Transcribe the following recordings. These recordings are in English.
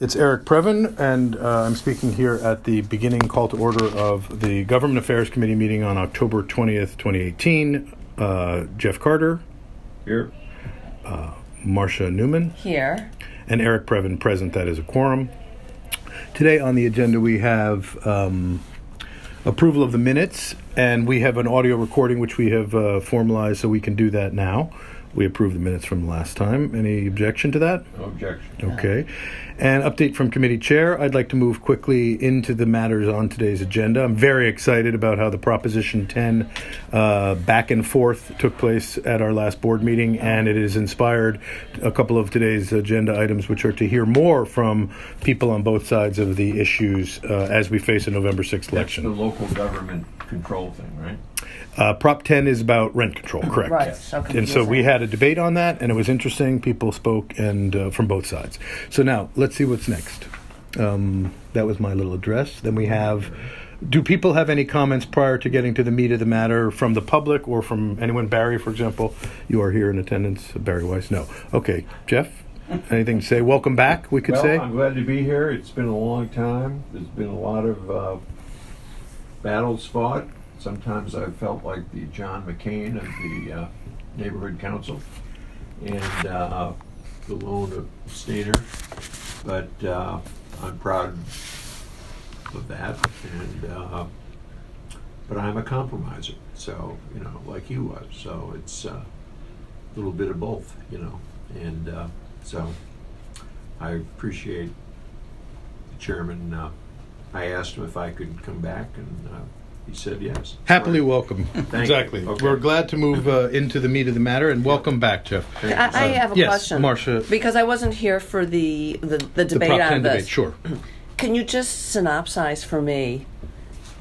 It's Eric Previn, and I'm speaking here at the beginning call to order of the Government Affairs Committee meeting on October 20th, 2018. Jeff Carter. Here. Marcia Newman. Here. And Eric Previn present. That is a quorum. Today on the agenda we have approval of the minutes, and we have an audio recording which we have formalized, so we can do that now. We approved the minutes from last time. Any objection to that? No objection. Okay. And update from committee chair. I'd like to move quickly into the matters on today's agenda. I'm very excited about how the Proposition 10 back and forth took place at our last board meeting, and it has inspired a couple of today's agenda items, which are to hear more from people on both sides of the issues as we face a November 6th election. That's the local government control thing, right? Prop 10 is about rent control, correct? Right. So And so we had a debate on that, and it was interesting. People spoke and from both sides. So now, let's see what's next. That was my little address. Then we have, do people have any comments prior to getting to the meat of the matter from the public or from anyone? Barry, for example, you are here in attendance. Barry Weiss, no. Okay, Jeff, anything to say? Welcome back, we could say. I'm glad to be here. It's been a long time. There's been a lot of battles fought. Sometimes I've felt like the John McCain of the neighborhood council and the lone abstainer, but I'm proud of that. And but I'm a compromiser, so like you was. So it's a little bit of both, and so I appreciate the chairman. I asked him if I could come back, and he said yes. Happily welcome. Exactly. Okay. We're glad to move into the meat of the matter, and welcome back, Jeff. I have a question. Marcia. Because I wasn't here for the debate the Prop 10 on this. debate, sure. Can you just synopsize for me?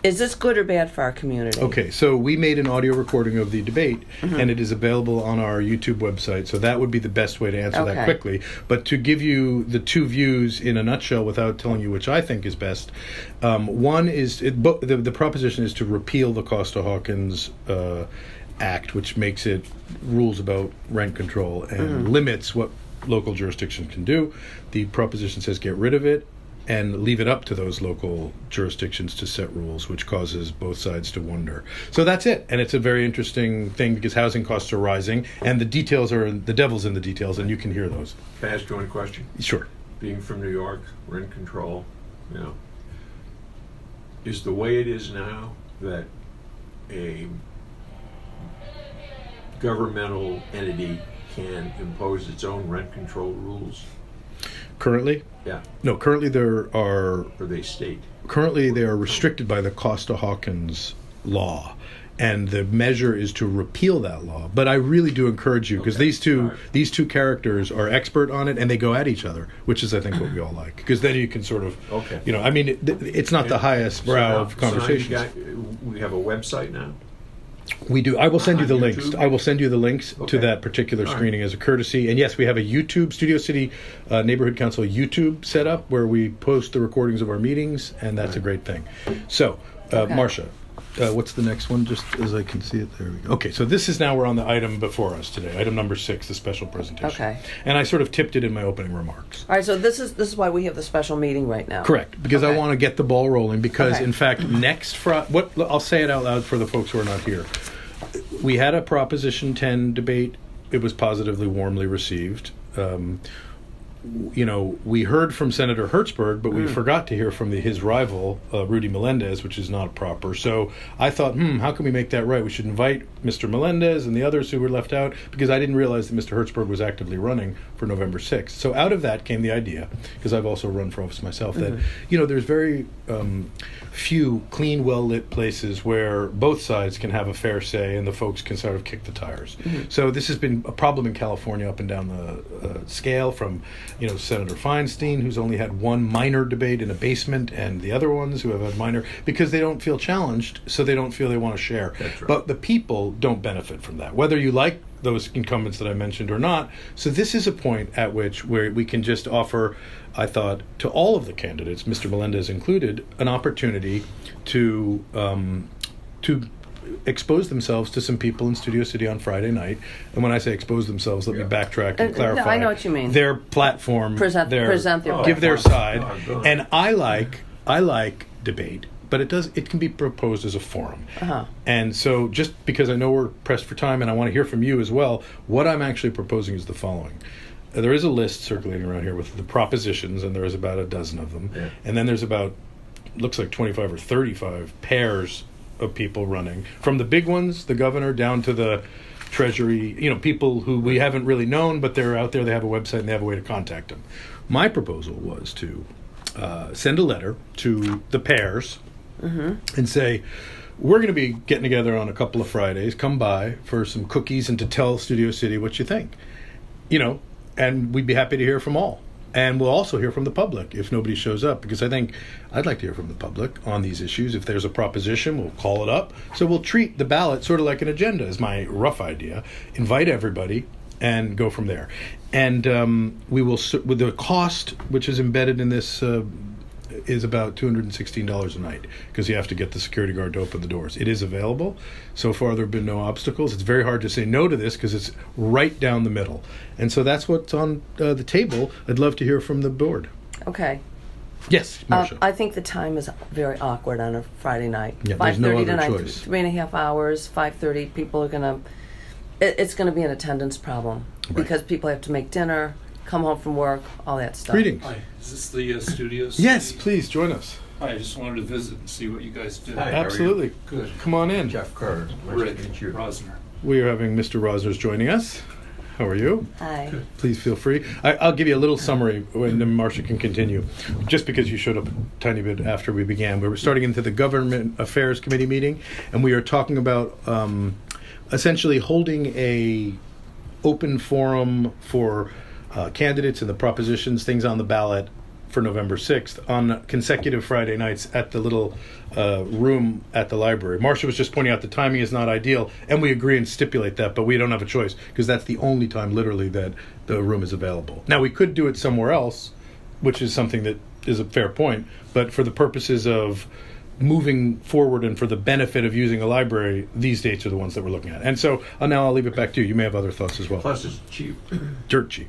Is this good or bad for our community? Okay, so we made an audio recording of the debate, and it is available on our YouTube website, so that would be the best way to answer that quickly. But to give you the two views in a nutshell without telling you which I think is best, one is, the proposition is to repeal the Costa-Hawkins Act, which makes it rules about rent control and limits what local jurisdiction can do. The proposition says get rid of it and leave it up to those local jurisdictions to set rules, which causes both sides to wonder. So that's it. And it's a very interesting thing because housing costs are rising, and the details are, the devil's in the details, and you can hear those. Can I ask you one question? Sure. Being from New York, rent control, is the way it is now that a governmental entity can impose its own rent control rules? Currently? Yeah. No, currently there are... Or they state? Currently they are restricted by the Costa-Hawkins law, and the measure is to repeal that law. But I really do encourage you, because these two characters are expert on it, and they go at each other, which is, I think, what we all like. Because then you can sort of, it's not the highest brow of conversations. We have a website now? We do. I will send you the YouTube? links. I will send you the links to that particular screening as a courtesy. And yes, we have a YouTube, Studio City Neighborhood Council YouTube set up where we post the recordings of our meetings, and that's a great thing. So, Marcia, what's the next one? Just as I can see it, there we go. Okay, so this is now, we're on the item before us today, item number 6, the special presentation. Okay. And I sort of tipped it in my opening remarks. All right, so this is why we have the special meeting right now. Correct, because I want to get the ball rolling, because in fact, next Friday, I'll say it out loud for the folks who are not here. We had a Proposition 10 debate. It was positively, warmly received. We heard from Senator Hertzberg, but we forgot to hear from his rival, Rudy Melendez, which is not proper. So I thought, how can we make that right? We should invite Mr. Melendez and the others who were left out, because I didn't realize that Mr. Hertzberg was actively running for November 6th. So out of that came the idea, because I've also run for office myself, that, there's very few clean, well-lit places where both sides can have a fair say and the folks can sort of kick the tires. So this has been a problem in California up and down the scale, from Senator Feinstein, who's only had one minor debate in a basement, and the other ones who have had minor, because they don't feel challenged, so they don't feel they want to share. That's right. But the people don't benefit from that, whether you like those incumbents that I mentioned or not. So this is a point at which where we can just offer, I thought, to all of the candidates, Mr. Melendez included, an opportunity to expose themselves to some people in Studio City on Friday night. And when I say expose themselves, let me backtrack and clarify. No, I know what you mean. Their platform, Present their give their side. Oh, And I like debate, but it can be proposed as a forum. Uh-huh. And so just because I know we're pressed for time and I want to hear from you as well, what I'm actually proposing is the following. There is a list circulating around here with the propositions, and there is about a dozen of them. Yeah. And then there's about, looks like 25 or 35 pairs of people running, from the big ones, the governor, down to the Treasury, people who we haven't really known, but they're out there, they have a website, and they have a way to contact them. My proposal was to send a letter to the pairs and say, we're going to be getting together on a couple of Fridays, come by for some cookies and to tell Studio City what you think. And we'd be happy to hear from all. And we'll also hear from the public if nobody shows up, because I think I'd like to hear from the public on these issues. If there's a proposition, we'll call it up. So we'll treat the ballot sort of like an agenda, is my rough idea. Invite everybody and go from there. And we will, with the cost, which is embedded in this, is about $216 a night, because you have to get the security guard to open the doors. It is available. So far, there have been no obstacles. It's very hard to say no to this because it's right down the middle. And so that's what's on the table. I'd love to hear from the board. Okay. Yes, Marcia. I think the time is very awkward on a Friday night. Yeah, there's no 5:30 other to 9, choice. 3.5 hours, 5:30, people are going to... It's going to be an attendance problem, Right. because people have to make dinner, come home from work, all that stuff. Greetings. Hi, is this the studio? Yes, please join us. Hi, I just wanted to visit and see what you guys do. Hi. How are you? Absolutely. Good. Come on in. Jeff Carter. Nice Rick to meet you. Rosner. We are having Mr. Rosner's joining us. How are you? Hi. Good. Please feel free. I'll give you a little summary, and then Marcia can continue. Just because you showed up a tiny bit after we began. We were starting into the Government Affairs Committee meeting, and we are talking about essentially holding a open forum for candidates and the propositions, things on the ballot for November 6th on consecutive Friday nights at the little room at the library. Marcia was just pointing out the timing is not ideal, and we agree and stipulate that, but we don't have a choice because that's the only time literally that the room is available. Now, we could do it somewhere else, which is something that is a fair point, but for the purposes of moving forward and for the benefit of using a library, these dates are the ones that we're looking at. And so now I'll leave it back to you. You may have other thoughts as well. Plus, it's cheap. Dirt cheap.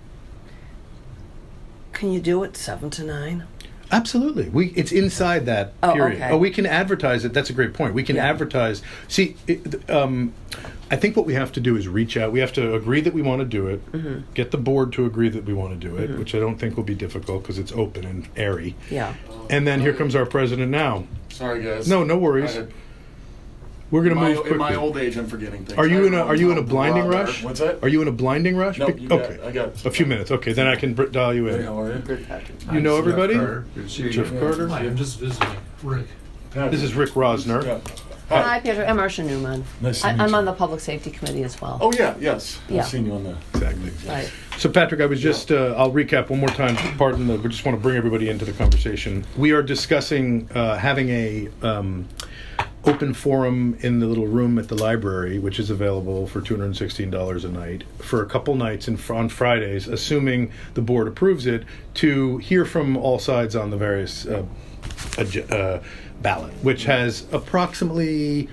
Can you do it 7 to 9? Absolutely. It's inside that Oh, period. okay. Oh, we can advertise it. That's a great point. We can Yeah. advertise. See, I think what we have to do is reach out. We have to agree that we want to do it, get the board to agree that we want to do it, which I don't think will be difficult because it's open and airy. Yeah. And then here comes our president now. Sorry, guys. No worries. We're going to move quickly. In my old age, I'm forgetting things. Are you in a blinding Brother. rush? What's that? Are you in a blinding rush? No, Okay. I got A few minutes. Okay, then I can dial you Hey, in. how are you? You know Hi, Jeff everybody? Carter. Good to see you. Jeff again. Carter. Hi, I'm just visiting. Rick. This is Rick Rosner. Yeah. Hi, Peter. I'm Marcia Newman. Nice to meet I'm you. on the Public Safety Committee as well. Oh, yeah, yes. Yeah. I've seen you on the... Exactly. Right. So, Patrick, I was just, I'll recap one more time. Pardon, we just want to bring everybody into the conversation. We are discussing having a open forum in the little room at the library, which is available for $216 a night, for a couple nights on Fridays, assuming the board approves it, to hear from all sides on the various ballot, which has approximately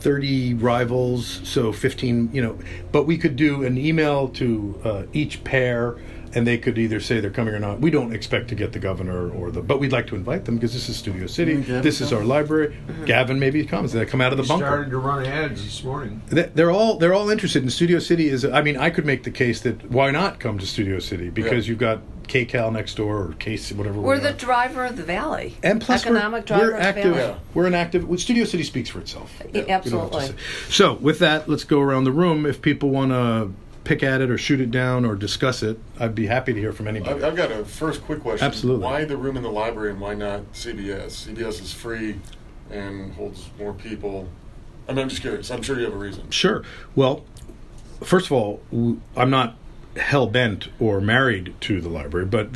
30 rivals, so 15, but we could do an email to each pair, and they could either say they're coming or not. We don't expect to get the governor but we'd like to invite them because this is Studio City. This is our library. Gavin maybe comes. They come out of the We bunker. started to run ads this morning. They're all interested in Studio City. I could make the case that why not come to Studio City because you've got KCAL next door or KC whatever. We're the driver of the valley. And plus, economic we're driver of the active. valley. We're an active. Studio City speaks for itself. Yeah, We don't have to absolutely. say. So, with that, let's go around the room. If people want to pick at it or shoot it down or discuss it, I'd be happy to hear from anybody. I've got a first quick question. Absolutely. Why the room in the library and why not CBS? CBS is free and holds more people. I mean, I'm just curious. I'm sure you have a reason. Sure. Well, first of all, I'm not hell bent or married to the library, but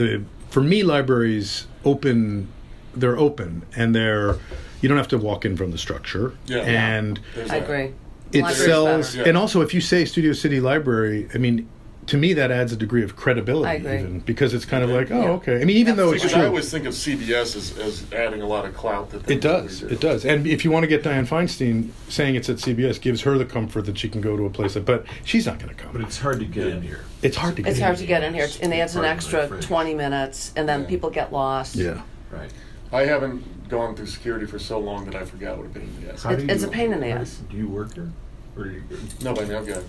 for me, libraries they're open and you don't have to walk in from the structure. Yeah. And There's I that. agree. it Library's sells, better. and also if you say Studio City Library, I mean, to me, that adds a degree of credibility, I agree. even because it's kind of like, oh, Yeah. okay. I mean, even though it's Because I true, always think of CBS as adding a lot of clout. To it things that we does. do. It does. And if you want to get Dianne Feinstein saying it's at CBS, gives her the comfort that she can go to a place that, but she's not going to But come. it's hard to get in here. It's hard to get. It's hard to get in here, and it adds an Pardon my extra French. 20 minutes, and then Yeah. people get lost. Yeah. Right. I haven't gone through security for so long that I forgot what a pain in the ass. How do It's you- a pain in the how do- ass. Do you work here? Or do you, No, but I mean, I've got.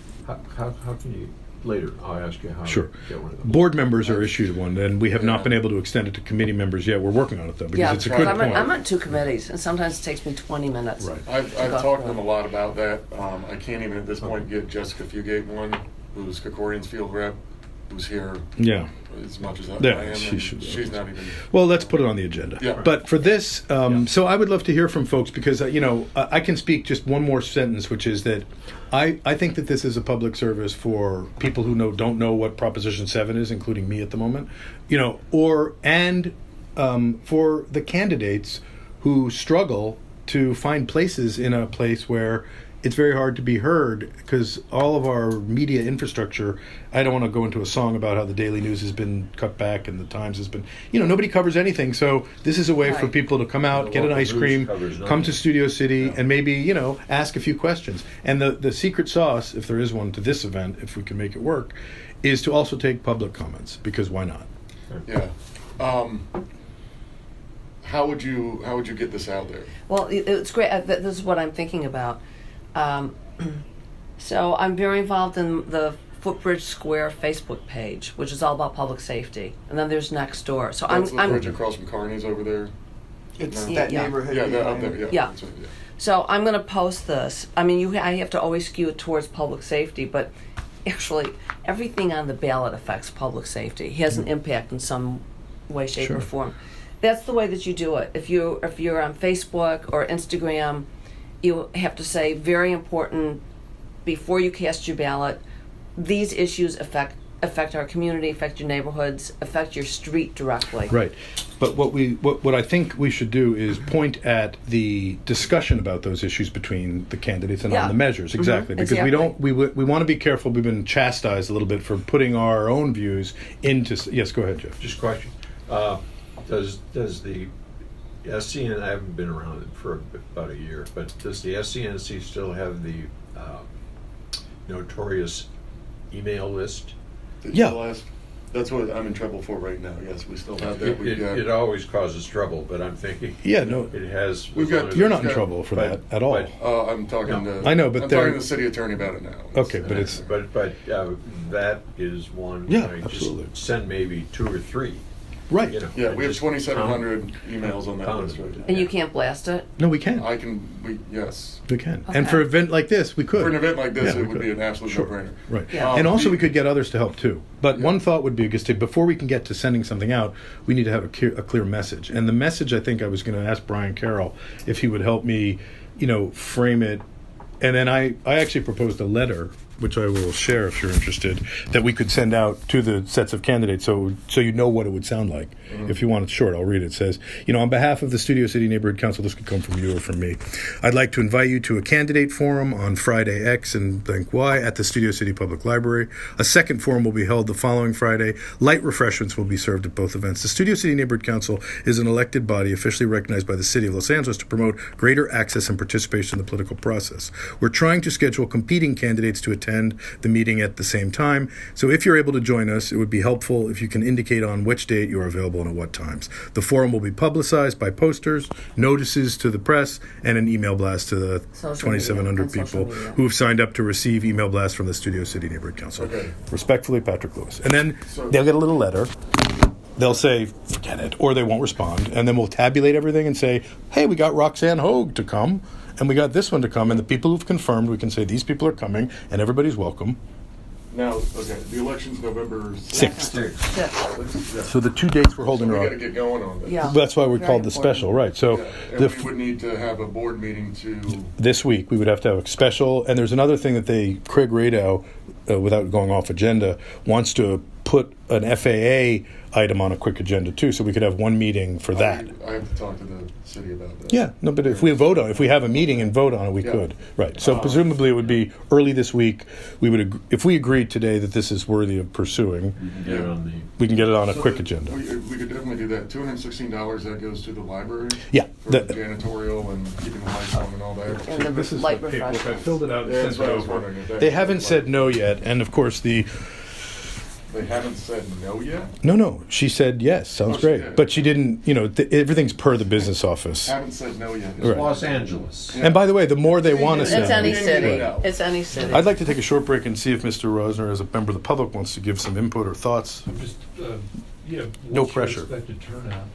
how can you, later, I'll ask you how Sure. to get one of those. Board members are issued one, and we have not Yeah. been able to extend it to committee members yet. We're working on it though, because Yeah, it's a 'cause good I'm, point. I'm on 2 committees, and sometimes it takes me 20 minutes. Right. I've go talked to through them a it. lot about that. I can't even at this point get Jessica Fugate one, who's Kokorian's field rep, who's here Yeah. as much as I Yeah, am. she and should. She's not even. Well, let's put it on the agenda. Yeah. But for this, so I would love to hear from folks because, I can speak just one more sentence, which is that I think that this is a public service for people who don't know what Proposition 7 is, including me at the moment, for the candidates who struggle to find places in a place where it's very hard to be heard because all of our media infrastructure, I don't want to go into a song about how the Daily News has been cut back and the Times has been, nobody covers anything. So this is a way for Right. people to come out, The get an local ice news cream, covers come nothing. to Studio City, Yeah. and maybe, ask a few questions. And the secret sauce, if there is one to this event, if we can make it work, is to also take public comments, because why not? Yeah. How would you get this out there? Well, it's great. This is what I'm thinking about. So I'm very involved in the Footbridge Square Facebook page, which is all about public safety. And then there's Next Door. So That's the I'm bridge across from Carney's over there. It's No. that Yeah. neighborhood. Yeah, they're up behind- there. Yeah. Yeah. That's right, yeah. So I'm going to post this. I mean, I have to always skew it towards public safety, but actually everything on the ballot affects public safety. It has an impact in some way, shape, Sure. or form. That's the way that you do it. If you're on Facebook or Instagram, you have to say very important before you cast your ballot. These issues affect our community, affect your neighborhoods, affect your street directly. Right. But what I think we should do is point at the discussion about those issues between the candidates and Yeah. on the measures, Mhm. exactly. Because Exactly. we want to be careful. We've been chastised a little bit for putting our own views into. Yes, go ahead, Jeff. Just a question. Does the SCN, I haven't been around it for about a year, but does the SCNC still have the notorious email list? Yeah. That's what I'm in trouble for right now. Yes, we still have that. It always causes trouble, but I'm thinking. Yeah, no. It has. We've got- You're not in Yeah. trouble for But- that at all. but- I'm talking No. to. I know, but I'm they're- talking to the city attorney about it now. Okay, but it's But that is one. Yeah, I just absolutely. Send maybe 2 or 3. right. You know, Yeah, we have just 2,700 emails on that pound list it. right now. And you can't blast it. No, we can. Yes. We can. Okay. And for an event like this, we could. For an event like this, Yeah, it we would be could. an absolute Sure. no-brainer. Right. Yeah. And also, the- we could get others to help too. But Yeah. one thought would be, because before we can get to sending something out, we need to have a clear message. And the message, I think I was going to ask Brian Carroll if he would help me, frame it. And then I actually proposed a letter, which I will share if you're interested, that we could send out to the sets of candidates so you know what it would sound like. If you want it short, I'll read it. It says, on behalf of the Studio City Neighborhood Council, this could come from you or from me, I'd like to invite you to a candidate forum on Friday X and blank Y at the Studio City Public Library. A second forum will be held the following Friday. Light refreshments will be served at both events. The Studio City Neighborhood Council is an elected body officially recognized by the City of Los Angeles to promote greater access and participation in the political process. We're trying to schedule competing candidates to attend the meeting at the same time. So if you're able to join us, it would be helpful if you can indicate on which date you are available and at what times. The forum will be publicized by posters, notices to the press, and an email blast to the Social media, 2,700 and social people media. who have signed up to receive email blasts from the Studio City Neighborhood Council. Okay. Respectfully, Patrick Lewis. And then So- they'll get a little letter. They'll say, forget it, or they won't respond. And then we'll tabulate everything and say, hey, we got Roxanne Hogue to come, and we got this one to come. And the people who've confirmed, we can say these people are coming, and everybody's welcome. Now, okay, the election's November 6th. Yeah. So the 2 dates we're holding We are got to get going on this. Yeah. That's why we Very called the important. special, right? So Yeah, and the we would need to have a board meeting to. this week we would have to have a special. And there's another thing that Craig Radow, without going off agenda, wants to put put an FAA item on a quick agenda too, so we could have one meeting for that. I have to talk to the city about that. Yeah, no, but if we have a meeting and vote on it, we Yeah. could. Right. So presumably it would be early this week. We would, if we agreed today that this is worthy of pursuing, You can get it on the. we can get it on a So quick that- agenda. We could definitely do that. $216 that goes to the library. Yeah. For janitorial and keeping the lights on and all that. And the This is light the paperwork. I refreshments. filled it out and Yeah, sent that's it what I was over. wondering. if that They was haven't like- said no yet, and of course They haven't said no yet? no. She said yes. Sounds Oh, she great, did. but she didn't. Everything's per the business office. Haven't said no yet. Right. Los Angeles. And by the way, the more they want to It's send, any Yeah. city. Yeah. It's any city. I'd like to take a short break and see if Mr. Rosner, as a member of the public, wants to give some input or thoughts. Just, yeah. No what's your pressure. expected turnout?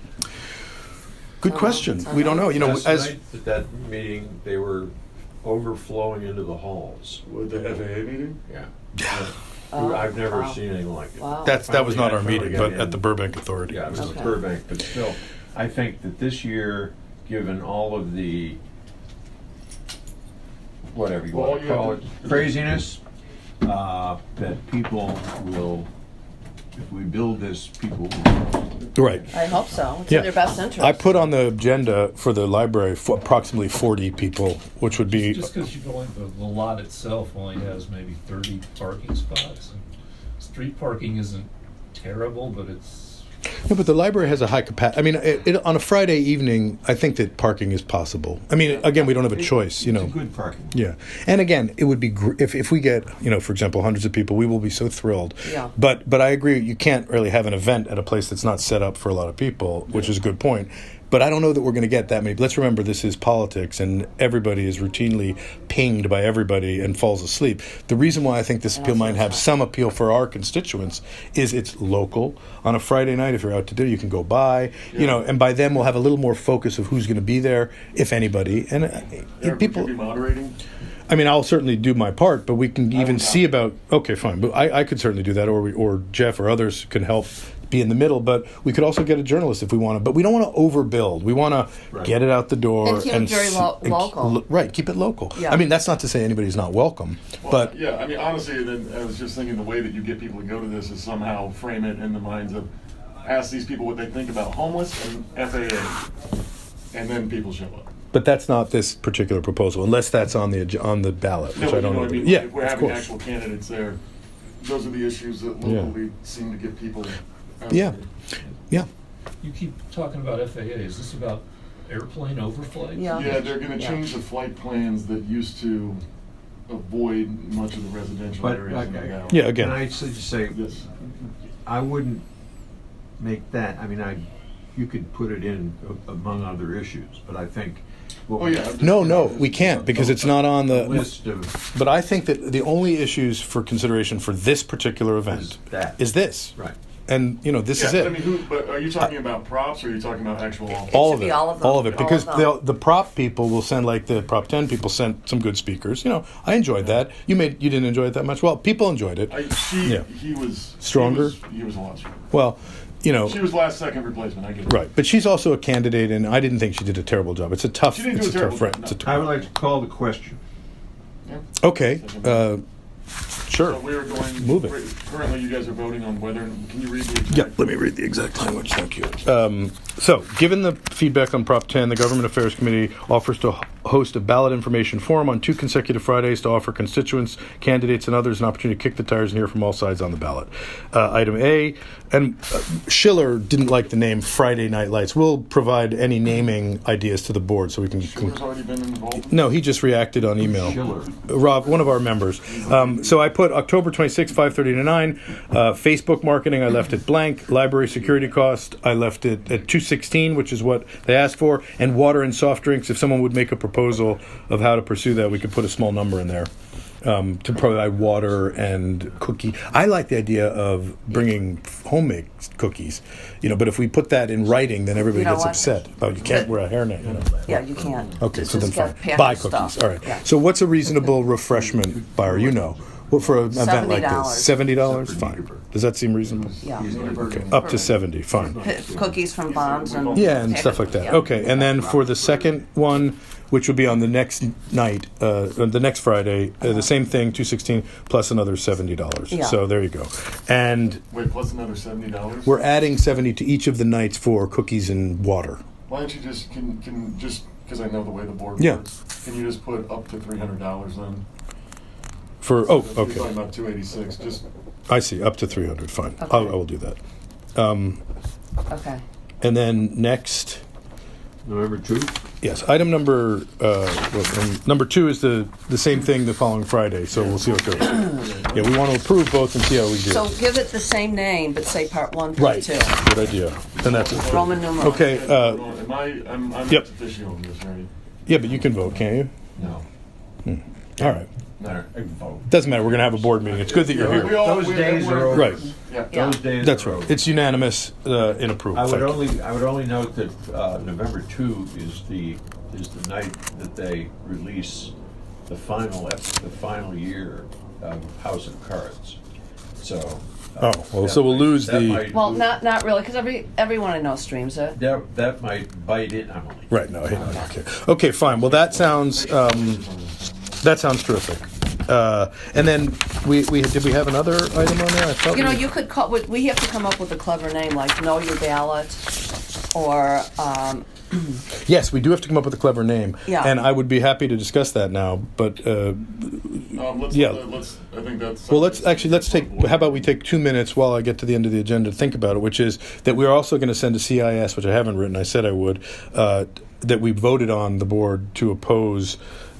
Good question. We don't know. Last As night at that meeting, they were overflowing into the halls. With the FAA meeting? Yeah. Oh, I've never wow. seen anything like it. Wow. that was not our Finally meeting, got but in. at the Burbank Authority. Yeah, it was Okay. in Burbank, but still, I think that this year, given all of the, whatever you Well, want to you call have it, to- craziness, that people will, if we build this, people will. Right. I hope so. It's Yeah. in their best interest. I put on the agenda for the library for approximately 40 people, which would be. Just because you've only, the lot itself only has maybe 30 parking spots. And street parking isn't terrible, but it's, No, but the library has a high capacity. I mean, on a Friday evening, I think that parking is possible. I mean, again, we don't have a choice, It's a good parking. Yeah, and again, it would be if we get, for example, hundreds of people, we will be so thrilled. Yeah. But I agree, you can't really have an event at a place that's not set up for a lot of people, which is a good point. But I don't know that we're going to get that many. Let's remember, this is politics, and everybody is routinely pinged by everybody and falls asleep. The reason why I think this appeal might have some appeal for our constituents is it's local. On a Friday night, if you're out to dinner, you can go by, and by then we'll have a little more focus of who's going to be there, if anybody. And Eric, people. would you be moderating? I mean, I'll certainly do my part, but we can even would see not. about. Okay, fine, but I could certainly do that, or Jeff or others can help be in the middle. But we could also get a journalist if we want to. But we don't want to overbuild. We want to Right. get it out the door And keep it very local. Right, keep it local. Yeah. I mean, that's not to say anybody's not welcome, Well, but yeah, I mean, honestly, then I was just thinking the way that you get people to go to this is somehow frame it in the minds of ask these people what they think about homeless and FAA, and then people show up. But that's not this particular proposal, unless that's on the ballot, which No, I don't know. what I mean? Yeah, If we're of having course. actual candidates there, those are the issues that Yeah. locally seem to get people. out Yeah. there. Yeah. you keep talking about FAA. Is this about airplane overflights? Yeah. Yeah, they're gonna Yeah. change the flight plans that used to avoid much of the residential But, areas in the valley. Yeah, again. Can I just say, Yes. I wouldn't make that, I mean, you could put it in among other issues, but I think. what Oh, we- yeah. I'm just- No, we can't, because it's not on the List of, But I think that the only issues for consideration for this particular event Is that. is this. right. And, this is Yeah, it. I mean, but are you talking about props or are you talking about actual officers? all should of be it. all of them. All of it. All Because of them. the prop people will send, like the Prop 10 people sent some good speakers. I enjoyed that. You didn't enjoy it that much. Well, people enjoyed it. Yeah. He was Stronger? He was a lot stronger. Well, She was last second replacement. I get it. right. But she's also a candidate, and I didn't think she did a terrible job. It's a tough. She didn't do it's a terrible tough job, it's a no. I would like to call the question. Yeah. Okay. Sure. So we are going. Move it. Currently, you guys are voting on whether. Can you read the? Exact, Yeah, let me read the exact language. Thank you. So, given the feedback on Prop 10, the Government Affairs Committee offers to host a ballot information forum on 2 consecutive Fridays to offer constituents, candidates, and others an opportunity to kick the tires and hear from all sides on the ballot. Item A, and Schiller didn't like the name Friday Night Lights. We'll provide any naming ideas to the board so we can. Schiller's already been involved. No, he just reacted on email. Schiller. Rob, one of our members. So I put October 26, 5:30 to 9. Facebook marketing, I left it blank. Library security cost, I left it at $216, which is what they asked for. And water and soft drinks, if someone would make a proposal of how to pursue that, we could put a small number in there. To provide water and cookie. I like the idea of bringing homemade cookies, but if we put that in writing, then everybody You know gets what? upset. Oh, you can't wear a hairnet, Yeah, you can. Okay, It's so then just fine. got packaged Buy cookies. stuff. All right. Yeah. So what's a reasonable refreshment buyer? Well, for an event like this, $70, Except for fine. Nederberg. Does that seem reasonable? Yeah. Okay, up to 70, fine. Cookies from Bonds and. Yeah, and stuff like that. Yeah. Okay, and then for the second one, which will be on the next night, the next Friday, the same thing, 216 plus another $70. Yeah. So there you go. And Wait, plus another $70? we're adding 70 to each of the nights for cookies and water. Why don't you just, can just, because I know the way the board Yeah. works, can you just put up to $300 then? For If you're okay, talking about 286, just, I see, up to 300. Fine, Okay. I will do that. Okay. And then next. November 2? Yes, item number number 2 is the same thing the following Friday, so we'll see what goes. Yeah, we want to approve both and see how we do. So give it the same name, but say part 1, part Right, 2. good idea. And that's it. Roman numeral. Okay, am I'm Yep. ex officio on this, right? yeah, but you can vote, can't you? No. All right. No, I can vote. Doesn't matter. We're going to have a board meeting. It's good that you're Yeah, here. Those days are over. Right. Yeah. Yeah. Those days That's are right. over. It's unanimous in approval. I would Thank you. only note that November 2 is the night that they release the final year of House of Cards. So. Oh, well, so we'll lose that the- might Well, lose- not really, because everyone I know streams it. That might bite in, Emily. Right. No. Okay. Okay. Fine. Well, that sounds terrific. And then we did we have another item on there? I thought You know, we- you could call. We have to come up with a clever name like "Know Your Ballot," or Yes, we do have to come up with a clever name. Yeah. And I would be happy to discuss that now, but Let's, Yeah. I think that's. well, let's take. How about we take 2 minutes while I get to the end of the agenda to think about it, which is that we're also going to send a CIS, which I haven't written. I said I would. That we voted on the board to oppose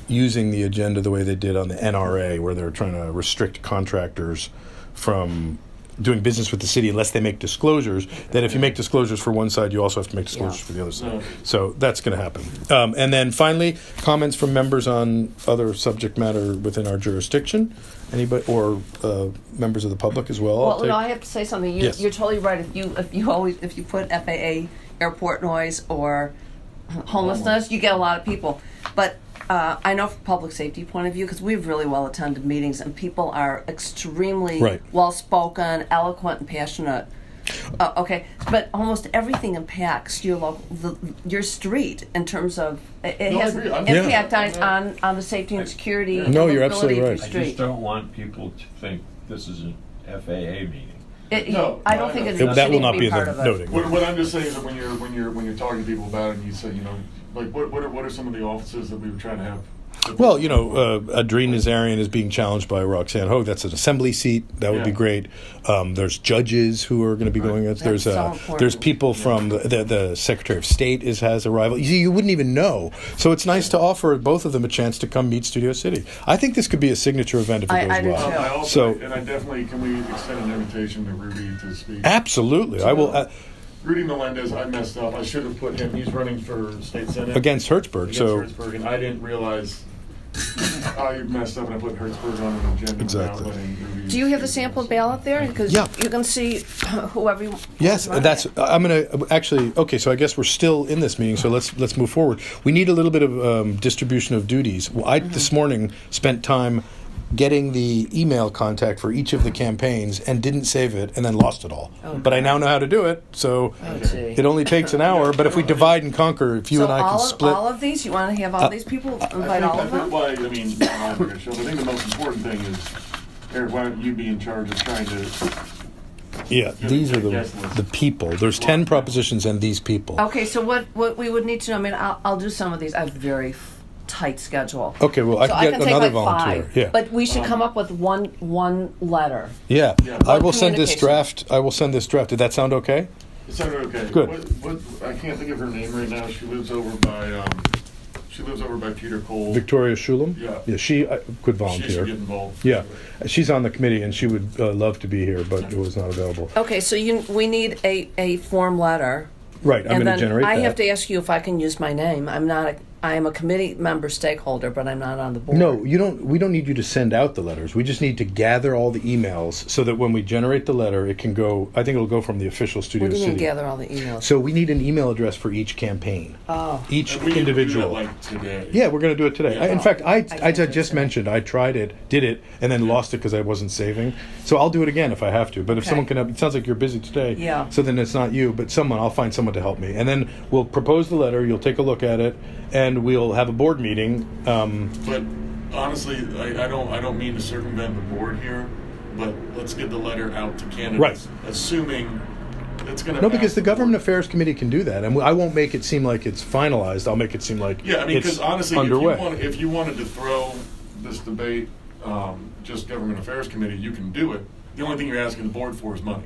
using the agenda the way they did on the NRA, where they're trying to restrict contractors from doing business with the city unless they make disclosures. That if you make disclosures for one side, you also have to make disclosures Yeah. for the other side. Yeah. So that's going to happen. And then finally, comments from members on other subject matter within our jurisdiction. Anybody or members of the public as well? I'll well, take- no, I have to say something. Yes. You're totally right. If you put FAA, airport noise, or homelessness, you get a lot of people. But I know from public safety point of view, because we have really well attended meetings, and people are extremely Right. well spoken, eloquent, and passionate. Okay, but almost everything impacts your street in terms of it No, I has agree. I'm- impact Yeah. on the safety and security. and No, you're livability absolutely of your right. I street. just don't want people to think this is an FAA meeting. No, I don't no, think I it know. should that will even not be part the of it. noting. What I'm just saying is that when you're talking to people about it, and you say, like what are some of the offices that we were trying to have? Well, Adrien Nazarian is being challenged by Roxanne Hogue. That's an assembly seat. That would be Yeah. great. There's judges who are going to be going. There's so important. there's people from the Secretary of State has a rival. You wouldn't even know. So it's nice to offer both of them a chance to come meet Studio City. I think this could be a signature event if it goes I do well. too. I also, So- and I definitely, can we extend an invitation to Rudy to speak? Absolutely, I will Rudy Melendez, I messed up. I should have put him. He's running for state senate against Hertzberg. against So Hertzberg, and I didn't realize I messed up and I put Hertzberg on the agenda. Exactly. without letting Rudy Do you have the speak. sample ballot there? Because Yeah. you can see whoever you yes, want. that's. I'm going to actually. Okay, so I guess we're still in this meeting. So let's move forward. We need a little bit of distribution of duties. Well, I this morning spent time getting the email contact for each of the campaigns and didn't save it and then lost it all. Oh, but I now know how to do it. So Oh, gee. it only takes an hour. But if we divide and conquer, if you So and I can split. all of these, you want to have all these people invite I all of think, them? well, I mean, I'm not gonna show, but I think the most important thing is, Eric, why don't you be in charge of trying to? Yeah, these are Guest list. the people. There's 10 propositions and these people. Okay, so what we would need to know, I mean, I'll do some of these. I have a very tight schedule. Okay, well, I So can get take another like volunteer. 5, Yeah. but we should come up with one letter. Yeah. Yeah. I will What send this communication? draft. I will send this draft. Did that sound okay? It sounded okay. Good. What, I can't think of her name right now. She lives over by Peter Cole. Victoria Shulam? Yeah. Yeah, she could She volunteer. should get involved. Yeah, she's on the committee and she would love to be here, but it was not available. Okay, so we need a form letter. Right, I'm and going to then generate I that. have to ask you if I can use my name. I'm not I am a committee member stakeholder, but I'm not on the board. No, you don't. We don't need you to send out the letters. We just need to gather all the emails so that when we generate the letter, it can go. I think it'll go from the official Studio What do you City. mean gather all the emails? So we need an email address for each campaign, Oh. each And we need to do individual. that, like, today. Yeah, we're going to do it today. Yeah. In fact, I can't do it just today. mentioned I tried it, did it, and then lost it because I wasn't saving. So I'll do it again if I have to. But if Okay. someone can help, it sounds like you're busy today. Yeah. So then it's not you, but someone. I'll find someone to help me, and then we'll propose the letter. You'll take a look at it, and we'll have a board meeting. But honestly, I don't mean to circumvent the board here, but let's get the letter out to candidates. Right. Assuming it's going to No, because the Government Affairs Committee can do that, and I won't make it seem like it's finalized. I'll make it seem like Yeah, I mean, it's because honestly, underway. if you wanted to throw this debate just Government Affairs Committee, you can do it. The only thing you're asking the board for is money.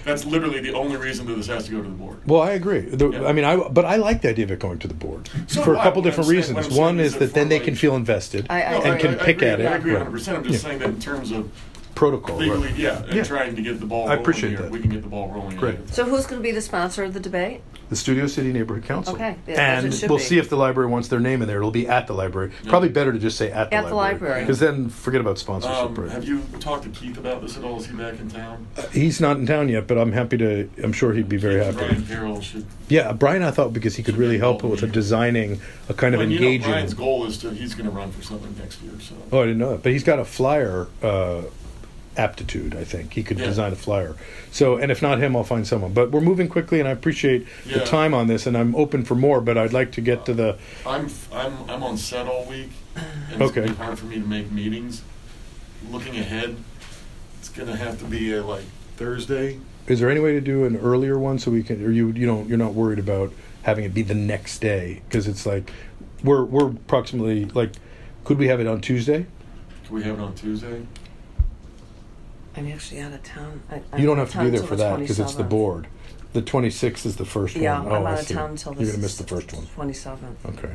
That's literally the only reason that this has to go to the board. Well, I agree. Yeah. I mean, but I like the idea of it going to the board So for do a I. couple What I'm different saying- reasons. what I'm saying One is is that that then for, they like- can feel invested I and agree. can pick agree, at it. I agree Right. 100%. I'm just saying that in terms of Protocol. legally, right. yeah, and Yeah. trying to get the ball I rolling appreciate here, that. we can get the ball rolling. Great. So who's going to be the sponsor of the debate? The Studio City Neighborhood Council. Okay, yeah, as and it should we'll be. see if the library wants their name in there. It'll be at the library. Yeah. Probably better to just say at the At the library. Because then forget about sponsorship. Right? Have you talked to Keith about this at all? Is he back in town? He's not in town yet, but I'm happy to. I'm sure he'd be very Keith and happy. Brian Carroll should. Yeah, Brian, I thought because he could Should really be help involved with in designing a kind of Well, engaging. You know, Brian's goal is he's going to run for something next year. So. Oh, I didn't know that. But he's got a flyer aptitude, I think. He could Yeah. design a flyer. So, and if not him, I'll find someone. But we're moving quickly, and I appreciate the Yeah. time on this, and I'm open for more, but I'd like to get to the... I'm on set all week, and Okay. it's gonna be hard for me to make meetings. Looking ahead, it's gonna have to be like Thursday. Is there any way to do an earlier one so we can, or you don't, you're not worried about having it be the next day? Because it's like, we're approximately, like, could we have it on Tuesday? Can we have it on Tuesday? I'm actually out of town. You don't have to be there for that because it's the board. The 26th is the first Yeah, one. I'm I out of see. town until You're going to miss the first one. 27th. Okay.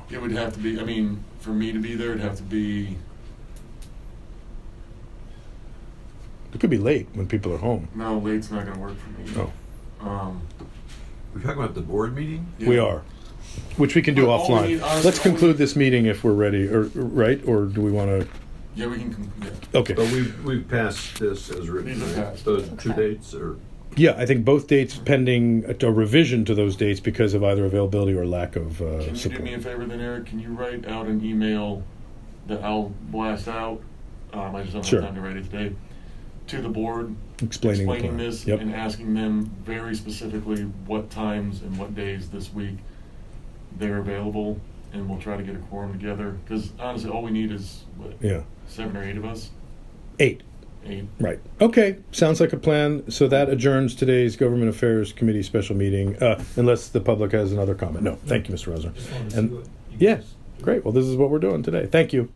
It would have to be. I mean, for me to be there, it'd have to be. It could be late when people are home. No, late's not gonna work for me. Oh. We're talking about the board meeting? Yeah. We are. Which we can do Well, all we offline. need- honestly, Let's all we conclude need- this meeting if we're ready, or right? Or do we want to? Yeah, we can. Yeah. Okay. But we've passed this as written. These are right? passed. Those two Okay. dates are. Yeah, I think both dates pending a revision to those dates because of either availability or lack of Can you do support. me a favor then, Eric? Can you write out an email that I'll blast out? I just don't Sure. have time to write it today. To the board, Explaining the plan. this Yep. and asking them very specifically what times and what days this week they're available, and we'll try to get a quorum together. Because honestly, all we need is what, Yeah. 7 or 8 of us. 8. 8. Right. Okay. Sounds like a plan. So that adjourns today's Government Affairs Committee special meeting, unless the public has another comment. No. Thank you, Mr. Rosner. Just wanted to And see what you yeah, guys do. great. Well, this is what we're doing today. Thank you.